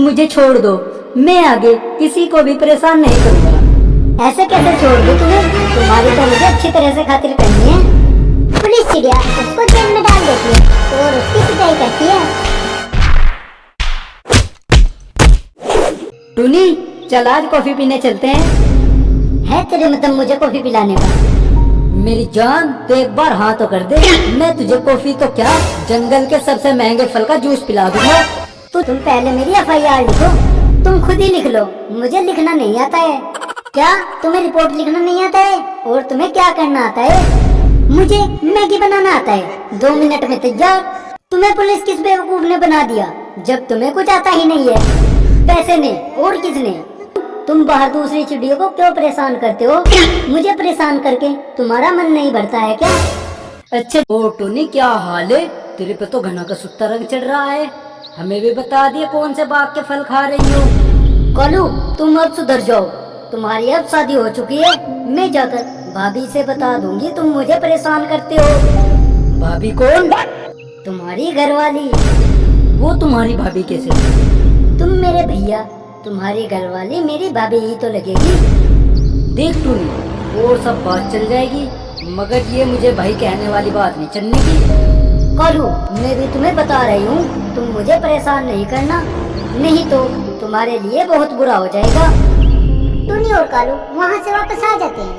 मुझे छोड़ दो, मैं आगे किसी को भी परेशान नहीं करूँगा। ऐसे कैसे छोड़ दूं तुम्हें? तुम्हारी तो मुझे अच्छी तरह से खातिर करनी है। पुलिस चिड़िया उसको जेल में डाल देती है और उसकी पिटाई करती है। टूनी, चल आज कॉफी पीने चलते हैं। है तेरे मतलब मुझे कॉफी पिलाने का? मेरी जान, तो एक बार हाँ तो कर दे, मैं तुझे कॉफी तो क्या, जंगल के सबसे महंगे फल का जूस पिला दूंगा। तो तुम पहले मेरी FIR लिखो। तुम खुद ही लिख लो, मुझे लिखना नहीं आता है। क्या तुम्हें रिपोर्ट लिखना नहीं आता है? और तुम्हें क्या करना आता है? मुझे मैगी बनाना आता है, 2 मिनट में तैयार। तुम्हें पुलिस किस बेवकूफ ने बना दिया, जब तुम्हें कुछ आता ही नहीं है? पैसे ने और किसने? तुम बाहर दूसरी चिड़ियों को क्यों परेशान करते हो? मुझे परेशान करके तुम्हारा मन नहीं भरता है क्या? अच्छा ओ टोनी, क्या हाल है? तेरे पे तो घना का सुत्ता रंग चढ़ रहा है। हमें भी बता दिए कौन से बाग के फल खा रही हो। कालू, तुम अब सुधर जाओ। तुम्हारी अब शादी हो चुकी है। मैं जाकर भाभी से बता दूंगी तुम मुझे परेशान करते हो। भाभी कौन? तुम्हारी घरवाली। वो तुम्हारी भाभी कैसे? तुम मेरे भैया, तुम्हारी घरवाली मेरी भाभी ही तो लगेगी। देख टूनी, और सब बात चल जाएगी, मगर ये मुझे भाई कहने वाली बात नहीं चलने की। कालू, मैं भी तुम्हें बता रही हूँ, तुम मुझे परेशान नहीं करना, नहीं तो तुम्हारे लिए बहुत बुरा हो जाएगा। टूनी और कालू वहाँ से वापस आ जाते हैं।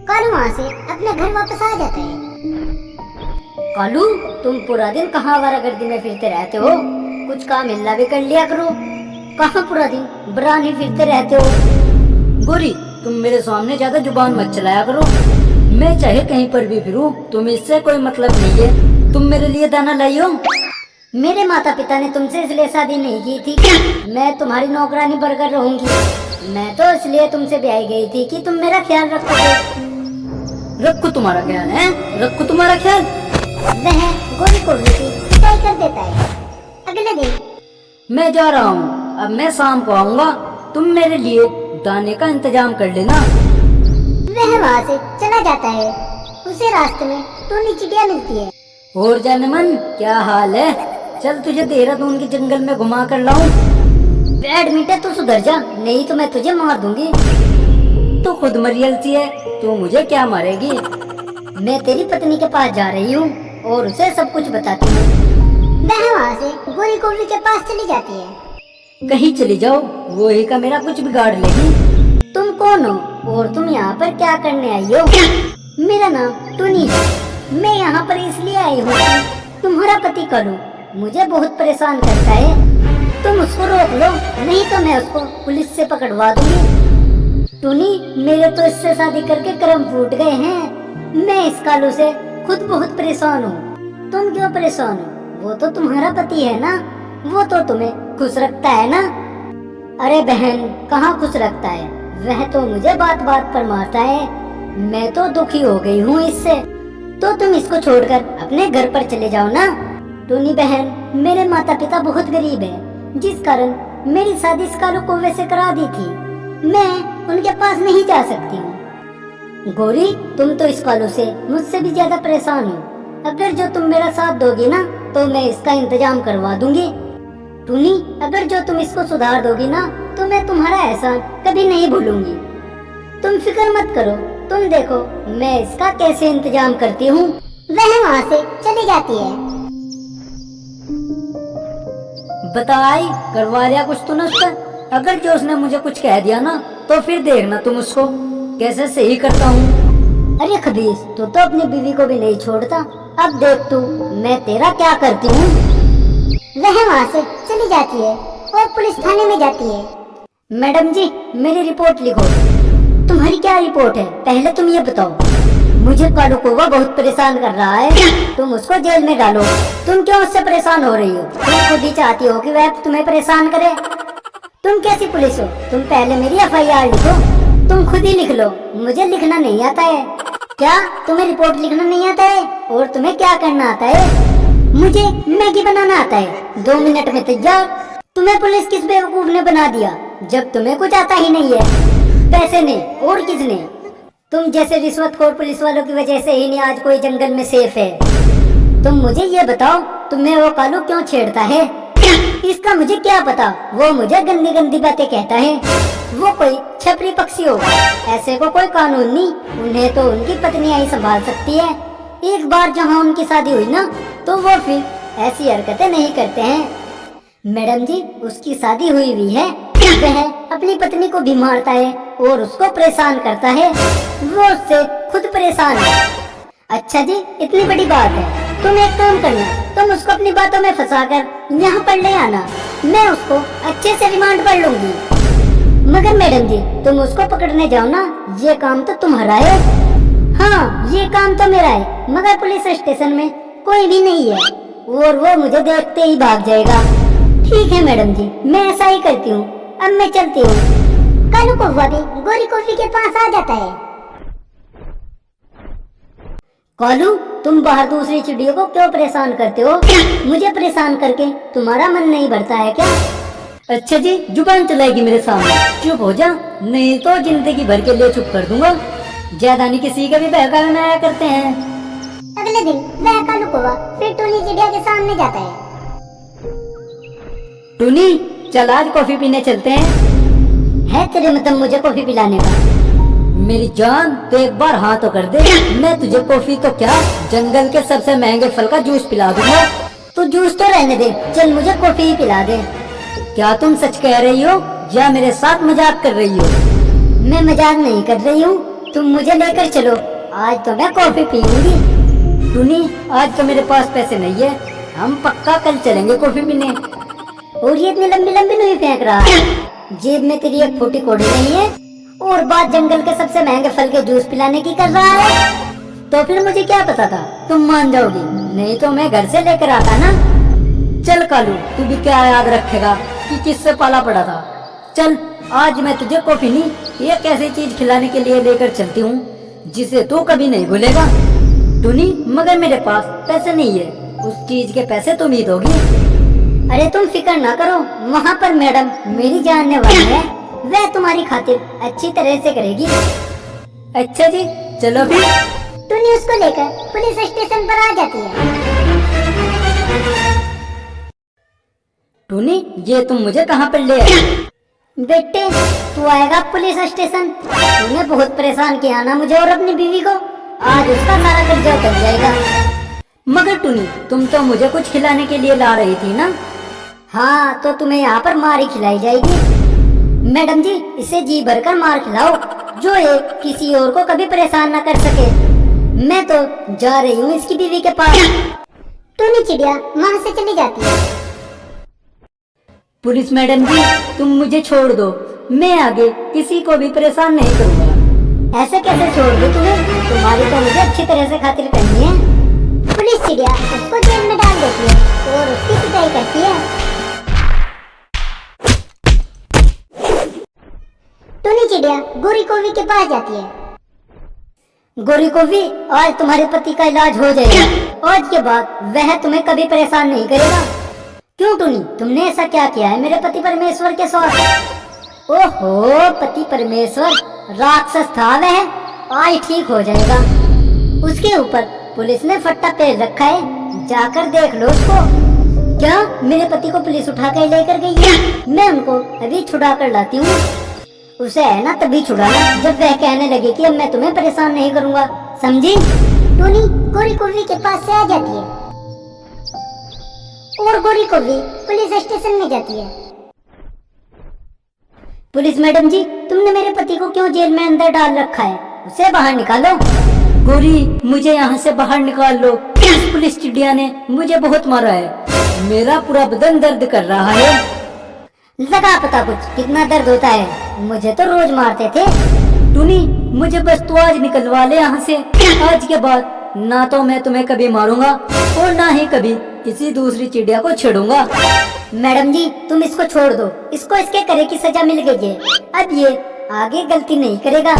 कालू वहाँ से अपने घर वापस आ जाते हैं। कालू, तुम पूरा दिन कहाँ आवारागर्दी में फिरते रहते हो? कुछ काम हिल्ला भी कर लिया करो। कहाँ पूरा दिन बरानी फिरते रहते हो? गोरी, तुम मेरे सामने ज्यादा जुबान मत चलाया करो। मैं चाहे कहीं पर भी फिरूं, तुम इससे कोई मतलब नहीं है। तुम मेरे लिए दाना लाई हो? मेरे माता पिता ने तुमसे इसलिए शादी नहीं की थी मैं तुम्हारी नौकरानी बनकर रहूंगी। मैं तो इसलिए तुमसे ब्याही गई थी कि तुम मेरा ख्याल रखोगे। रखो तुम्हारा ख्याल है, रखो तुम्हारा ख्याल। वह गोरी को भी पिटाई कर देता है। अगले दिन मैं जा रहा हूँ, अब मैं शाम को आऊँगा, तुम मेरे लिए दाने का इंतजाम कर लेना। वह वहाँ से चला जाता है। उसे रास्ते में टूनी चिड़िया मिलती है। और जाने मन, क्या हाल है? चल तुझे देहरादून के जंगल में घुमा कर लाऊं। बैडमिंटन तो सुधर जा, नहीं तो मैं तुझे मार दूंगी। तो खुद मरियल सी है, तू मुझे क्या मारेगी? मैं तेरी पत्नी के पास जा रही हूँ और उसे सब कुछ बताती हूँ। वह वहाँ से गोरी कोवली के पास चली जाती है। कहीं चली जाओ, वो ही का मेरा कुछ बिगाड़ लेगी। तुम कौन हो और तुम यहाँ पर क्या करने आई हो? मेरा नाम टूनी है। मैं यहाँ पर इसलिए आई हूँ कि तुम्हारा पति कालू मुझे बहुत परेशान करता है। तुम उसको रोक लो, नहीं तो मैं उसको पुलिस से पकड़वा दूंगी। टूनी, मेरे तो इससे शादी करके कर्म फूट गए हैं। मैं इस कालू से खुद बहुत परेशान हूँ। तुम क्यों परेशान हो? वो तो तुम्हारा पति है ना, वो तो तुम्हें खुश रखता है ना। अरे बहन, कहाँ खुश रखता है? वह तो मुझे बात बात पर मारता है। मैं तो दुखी हो गई हूँ इससे। तो तुम इसको छोड़कर अपने घर पर चले जाओ ना। टूनी बहन, मेरे माता पिता बहुत गरीब है, जिस कारण मेरी शादी इस कालू कौवे से करा दी थी। मैं उनके पास नहीं जा सकती हूँ। गोरी, तुम तो इस कालू से मुझसे भी ज्यादा परेशान हो। अगर जो तुम मेरा साथ दोगी ना, तो मैं इसका इंतजाम करवा दूंगी। टूनी, अगर जो तुम इसको सुधार दोगी ना, तो मैं तुम्हारा एहसान कभी नहीं भूलूंगी। तुम फिक्र मत करो, तुम देखो मैं इसका कैसे इंतजाम करती हूँ। वह वहाँ से चली जाती है। बताई, करवा लिया कुछ तूने उसका? अगर जो उसने मुझे कुछ कह दिया ना, तो फिर देखना तुम उसको कैसे सही करता हूँ। अरे खबीस, तू तो अपनी बीवी को भी नहीं छोड़ता। अब देख तू मैं तेरा क्या करती हूँ। वह वहाँ से चली जाती है और पुलिस थाने में जाती है। मैडम जी, मेरी रिपोर्ट लिखो। तुम्हारी क्या रिपोर्ट है, पहले तुम ये बताओ। मुझे कालू कौवा बहुत परेशान कर रहा है, तुम उसको जेल में डालो। तुम क्यों उससे परेशान हो रही हो? तुम खुद ही चाहती हो कि वह तुम्हें परेशान करे। तुम कैसी पुलिस हो? तुम पहले मेरी FIR लिखो। तुम खुद ही लिख लो, मुझे लिखना नहीं आता है। क्या तुम्हें रिपोर्ट लिखना नहीं आता है? और तुम्हें क्या करना आता है? मुझे मैगी बनाना आता है, 2 मिनट में तैयार। तुम्हें पुलिस किस बेवकूफ ने बना दिया, जब तुम्हें कुछ आता ही नहीं है? पैसे ने और किसने? तुम जैसे रिश्वतखोर पुलिस वालों की वजह से ही नहीं आज कोई जंगल में सेफ है। तुम मुझे ये बताओ, तुम्हें वो कालू क्यों छेड़ता है? इसका मुझे क्या पता, वो मुझे गंदी गंदी बातें कहता है। वो कोई छपरी पक्षी होगा, ऐसे को कोई कानून नहीं, उन्हें तो उनकी पत्नी ही संभाल सकती है। एक बार जहाँ उनकी शादी हुई ना, तो वो फिर ऐसी हरकतें नहीं करते हैं। मैडम जी, उसकी शादी हुई हुई है, वह अपनी पत्नी को भी मारता है और उसको परेशान करता है, वो उससे खुद परेशान है। अच्छा जी, इतनी बड़ी बात है। तुम एक काम करना, तुम उसको अपनी बातों में फंसाकर यहाँ पर ले आना, मैं उसको अच्छे से रिमांड पर लूंगी। मगर मैडम जी, तुम उसको पकड़ने जाओ ना, ये काम तो तुम्हारा है। हाँ, ये काम तो मेरा है, मगर पुलिस स्टेशन में कोई भी नहीं है और वो मुझे देखते ही भाग जाएगा। ठीक है मैडम जी, मैं ऐसा ही करती हूँ। अब मैं चलती हूँ। कालू कौवा भी गोरी कॉफी के पास आ जाता है। कालू, तुम बाहर दूसरी चिड़ियों को क्यों परेशान करते हो? मुझे परेशान करके तुम्हारा मन नहीं भरता है क्या? अच्छा जी, जुबान चलाएगी मेरे सामने, चुप हो जा, नहीं तो जिंदगी भर के लिए चुप कर दूंगा। ज्यादा नहीं किसी का भी बहकावे में आया करते हैं। अगले दिन वह कालू कौवा फिर टूनी चिड़िया के सामने जाता है। टूनी, चल आज कॉफी पीने चलते हैं। है तेरे मतलब मुझे कॉफी पिलाने का? मेरी जान, तो एक बार हाँ तो कर दे, मैं तुझे कॉफी तो क्या, जंगल के सबसे महंगे फल का जूस पिला दूंगा। तू जूस तो रहने दे, चल मुझे कॉफी ही पिला दे। क्या तुम सच कह रही हो या मेरे साथ मजाक कर रही हो? मैं मजाक नहीं कर रही हूँ, तुम मुझे लेकर चलो, आज तो मैं कॉफी पीऊंगी। टूनी, आज तो मेरे पास पैसे नहीं है, हम पक्का कल चलेंगे कॉफी पीने। और ये इतनी लंबी लंबी नहीं फेंक रहा है, जेब में तेरी एक फूटी कोड़ी नहीं है और बात जंगल के सबसे महंगे फल के जूस पिलाने की कर रहा है। तो फिर मुझे क्या पता था तुम मान जाओगी, नहीं तो मैं घर से लेकर आता ना। चल कालू, तू भी क्या याद रखेगा कि किससे पाला पड़ा था। चल, आज मैं तुझे कॉफी नहीं, एक ऐसी चीज खिलाने के लिए लेकर चलती हूँ जिसे तू कभी नहीं भूलेगा। टूनी, मगर मेरे पास पैसे नहीं है, उस चीज के पैसे तुम ही दोगी। अरे तुम फिक्र ना करो, वहाँ पर मैडम मेरी जानने वाली है, वह तुम्हारी खातिर अच्छी तरह से करेगी। अच्छा जी, चलो फिर। टूनी उसको लेकर पुलिस स्टेशन पर आ जाती है। टूनी, ये तुम मुझे कहाँ पर ले आए? बेटे, तू आएगा पुलिस स्टेशन, तूने बहुत परेशान किया ना मुझे और अपनी बीवी को, आज उसका सारा कर्जा उतर जाएगा। मगर टूनी, तुम तो मुझे कुछ खिलाने के लिए ला रही थी ना? हाँ, तो तुम्हें यहाँ पर मार ही खिलाई जाएगी। मैडम जी, इसे जी भरकर मार खिलाओ, जो ये किसी और को कभी परेशान न कर सके। मैं तो जा रही हूँ इसकी बीवी के पास। टूनी चिड़िया वहाँ से चली जाती है। पुलिस मैडम जी, तुम मुझे छोड़ दो, मैं आगे किसी को भी परेशान नहीं करूँगा। ऐसे कैसे छोड़ दूँ तुम्हें? तुम्हारी तो मुझे अच्छी तरह से खातिर करनी है। पुलिस चिड़िया उसको जेल में डाल देती है और उसकी पिटाई करती है। टूनी चिड़िया गोरी कौवी के पास जाती है। गोरी कौवी, आज तुम्हारे पति का इलाज हो जाएगा, आज के बाद वह तुम्हें कभी परेशान नहीं करेगा। क्यों टूनी, तुमने ऐसा क्या किया है मेरे पति परमेश्वर के साथ? ओहो, पति परमेश्वर राक्षस था वह, आज ठीक हो जाएगा। उसके ऊपर पुलिस ने फट्टा पेल रखा है, जाकर देख लो उसको। क्या मेरे पति को पुलिस उठा कर लेकर गई है? मैं उनको अभी छुड़ा कर लाती हूँ। उसे है ना तभी छुड़ाना जब वह कहने लगे कि अब मैं तुम्हें परेशान नहीं करूँगा, समझी? टूनी गोरी कौवी के पास से आ जाती है और गोरी कौवी पुलिस स्टेशन में जाती है। पुलिस मैडम जी, तुमने मेरे पति को क्यों जेल में अंदर डाल रखा है? उसे बाहर निकालो। गोरी, मुझे यहाँ से बाहर निकाल लो, इस पुलिस चिड़िया ने मुझे बहुत मारा है, मेरा पूरा बदन दर्द कर रहा है। लगा पता कुछ कितना दर्द होता है, मुझे तो रोज मारते थे। टूनी, मुझे बस तू आज निकलवा ले यहाँ से, आज के बाद ना तो मैं तुम्हें कभी मारूंगा और ना ही कभी किसी दूसरी चिड़िया को छेड़ूंगा। मैडम जी, तुम इसको छोड़ दो, इसको इसके करे की सजा मिल गई है, अब ये आगे गलती नहीं करेगा।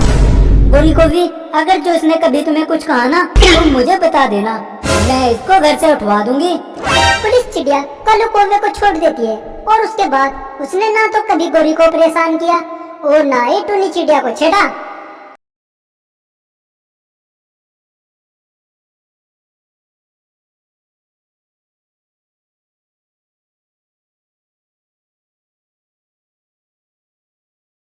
गोरी कौवी, अगर जो इसने कभी तुम्हें कुछ कहा ना तो मुझे बता देना, मैं इसको घर से उठवा दूंगी। पुलिस चिड़िया कालू कौवे को छोड़ देती है और उसके बाद उसने ना तो कभी गोरी को परेशान किया और ना ही टूनी चिड़िया को छेड़ा।